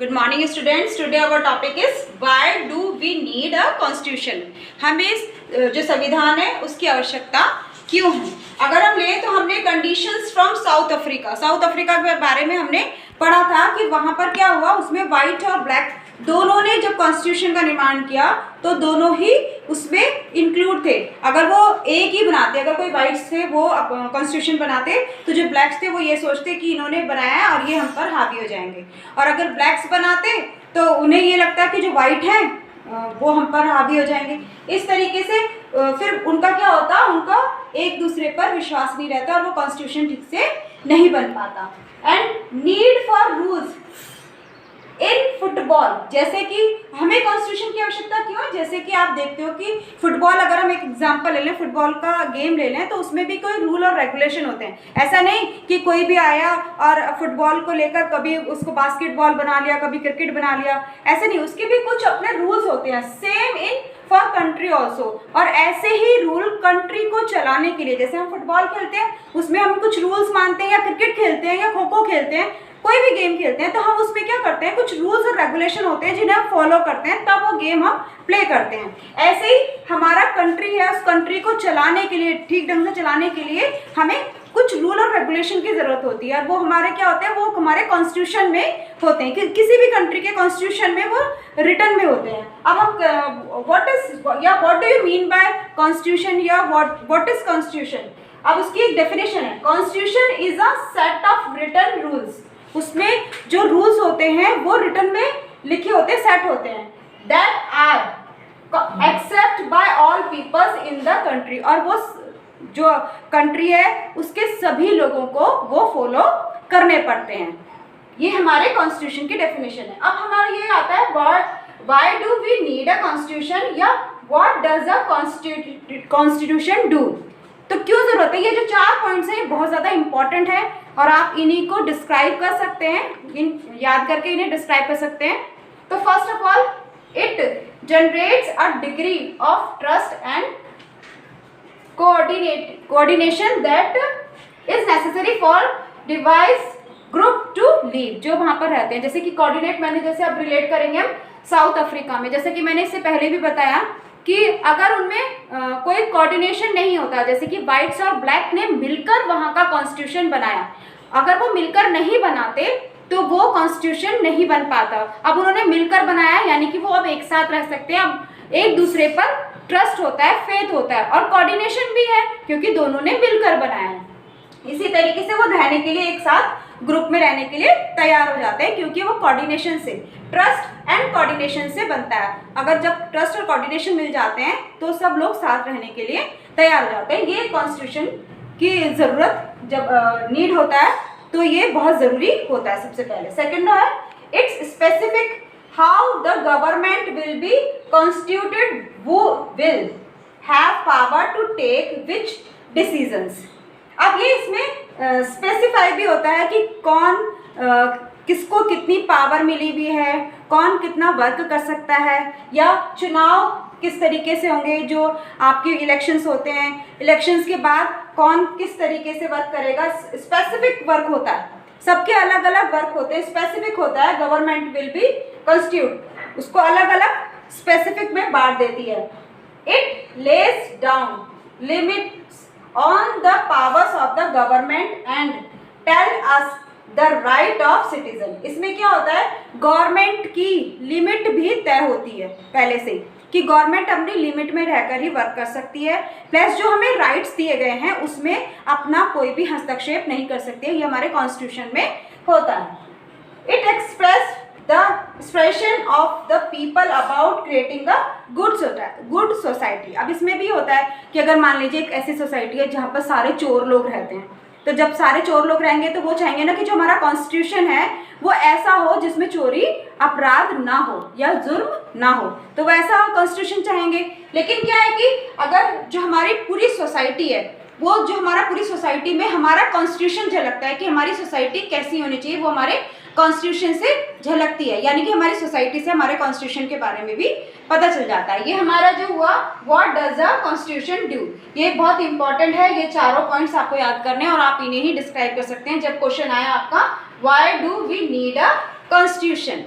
Good morning students. Today our topic is why do we need a constitution. हमें जो संविधान है उसकी आवश्यकता क्यों है। अगर हम लें तो हमने कंडीशंस फ्रॉम साउथ अफ्रीका के बारे में हमने पढ़ा था कि वहाँ पर क्या हुआ, उसमें वाइट और ब्लैक दोनों ने जब कॉन्स्टिट्यूशन का निर्माण किया तो दोनों ही उसमें इंक्लूड थे। अगर वो एक ही बनाते, अगर कोई वाइट्स थे वो कॉन्स्टिट्यूशन बनाते तो जो ब्लैक्स थे वो ये सोचते कि इन्होंने बनाया है और ये हम पर हावी हो जाएंगे, और अगर ब्लैक्स बनाते तो उन्हें ये लगता कि जो वाइट हैं वो हम पर हावी हो जाएंगे। इस तरीके से फिर उनका क्या होता, उनका एक दूसरे पर विश्वास नहीं रहता और वो कॉन्स्टिट्यूशन ठीक से नहीं बन पाता। And need for rules in football, जैसे कि हमें कॉन्स्टिट्यूशन की आवश्यकता क्यों है। जैसे कि आप देखते हो कि फुटबॉल, अगर हम एक एग्जांपल ले लें, फुटबॉल का गेम ले लें, तो उसमें भी कोई रूल और रेगुलेशन होते हैं। ऐसा नहीं कि कोई भी आया और फुटबॉल को लेकर कभी उसको बास्केटबॉल बना लिया, कभी क्रिकेट बना लिया, ऐसे नहीं, उसके भी कुछ अपने रूल्स होते हैं। Same in for country also. और ऐसे ही रूल कंट्री को चलाने के लिए, जैसे हम फुटबॉल खेलते हैं उसमें हम कुछ रूल्स मानते हैं, या क्रिकेट खेलते हैं, या खो खो खेलते हैं, कोई भी गेम खेलते हैं तो हम उसमें क्या करते हैं, कुछ रूल्स और रेगुलेशन होते हैं जिन्हें हम फॉलो करते हैं, तब वो गेम हम प्ले करते हैं। ऐसे ही हमारा कंट्री है, उस कंट्री को चलाने के लिए, ठीक ढंग से चलाने के लिए हमें कुछ रूल और रेगुलेशन की जरूरत होती है, और वो हमारे क्या होते हैं, वो हमारे कॉन्स्टिट्यूशन में होते हैं। किसी भी कंट्री के कॉन्स्टिट्यूशन में वो रिटर्न में होते हैं। अब हम what do you mean by constitution, या व्हाट इज कॉन्स्टिट्यूशन। अब उसकी एक डेफिनेशन है, constitution is a set of written rules. उसमें जो रूल्स होते हैं वो रिटन में लिखे होते हैं, सेट होते हैं, that are accept by all peoples in the country, और वो जो कंट्री है उसके सभी लोगों को वो फॉलो करने पड़ते हैं। ये हमारे कॉन्स्टिट्यूशन की डेफिनेशन है। अब हमारा ये आता है why do we need a constitution, या what does a constitution do. तो क्यों जरूरत है, ये जो 4 पॉइंट्स हैं ये बहुत ज़्यादा इंपॉर्टेंट है, और आप इन्हीं को डिस्क्राइब कर सकते हैं, याद करके इन्हें डिस्क्राइब कर सकते हैं। तो first of all, it generates a degree of trust and coordination that is necessary for device group to lead, जो वहाँ पर रहते हैं। जैसे कि कोऑर्डिनेट, मैंने जैसे अब रिलेट करेंगे हम साउथ अफ्रीका में, जैसे कि मैंने इससे पहले भी बताया कि अगर उनमें कोई कोऑर्डिनेशन नहीं होता, जैसे कि वाइट्स और ब्लैक ने मिलकर वहाँ का कॉन्स्टिट्यूशन बनाया, अगर वो मिलकर नहीं बनाते तो वो कॉन्स्टिट्यूशन नहीं बन पाता। अब उन्होंने मिलकर बनाया, यानी कि वो अब एक साथ रह सकते हैं, अब एक दूसरे पर ट्रस्ट होता है, फेथ होता है, और कोऑर्डिनेशन भी है क्योंकि दोनों ने मिलकर बनाया है। इसी तरीके से वो रहने के लिए, एक साथ ग्रुप में रहने के लिए तैयार हो जाते हैं, क्योंकि वो कोऑर्डिनेशन से, ट्रस्ट एंड कोऑर्डिनेशन से बनता है। अगर जब ट्रस्ट और कोऑर्डिनेशन मिल जाते हैं तो सब लोग साथ रहने के लिए तैयार हो जाते हैं। ये कॉन्स्टिट्यूशन की ज़रूरत जब नीड होता है तो ये बहुत ज़रूरी होता है सबसे पहले। सेकेंड है, it's specific how the government will be constituted, वो will have power to take which decisions. अब ये इसमें स्पेसिफाई भी होता है कि कौन किसको कितनी पावर मिली हुई है, कौन कितना वर्क कर सकता है, या चुनाव किस तरीके से होंगे, जो आपके इलेक्शंस होते हैं, इलेक्शंस के बाद कौन किस तरीके से वर्क करेगा। स्पेसिफिक वर्क होता है, सबके अलग अलग वर्क होते हैं, स्पेसिफिक होता है। गवर्नमेंट विल बी कॉन्स्टिट्यूट, उसको अलग अलग स्पेसिफिक में बांट देती है। It less down limits on the powers of the government and tell us the right of citizen। इसमें क्या होता है, गवर्नमेंट की लिमिट भी तय होती है पहले से कि गवर्नमेंट अपनी लिमिट में रहकर ही वर्क कर सकती है, प्लस जो हमें राइट्स दिए गए हैं उसमें अपना कोई भी हस्तक्षेप नहीं कर सकती है। ये हमारे कॉन्स्टिट्यूशन में होता है। It express the expression of the people about creating a good society। अब इसमें भी होता है कि अगर मान लीजिए एक ऐसी सोसाइटी है जहाँ पर सारे चोर लोग रहते हैं, तो जब सारे चोर लोग रहेंगे तो वो चाहेंगे ना कि जो हमारा कॉन्स्टिट्यूशन है वो ऐसा हो जिसमें चोरी अपराध ना हो या जुर्म ना हो, तो वैसा कॉन्स्टिट्यूशन चाहेंगे। लेकिन क्या है कि अगर जो हमारी पूरी सोसाइटी है, वो जो हमारा पूरी सोसाइटी में हमारा कॉन्स्टिट्यूशन झलकता है कि हमारी सोसाइटी कैसी होनी चाहिए, वो हमारे कॉन्स्टिट्यूशन से झलकती है, यानी कि हमारी सोसाइटी से हमारे कॉन्स्टिट्यूशन के बारे में भी पता चल जाता है। ये हमारा जो हुआ what does a constitution do, ये बहुत इंपॉर्टेंट है। ये चारों पॉइंट्स आपको याद करने हैं और आप इन्हें ही डिस्क्राइब कर सकते हैं जब क्वेश्चन आया आपका why do we need a constitution.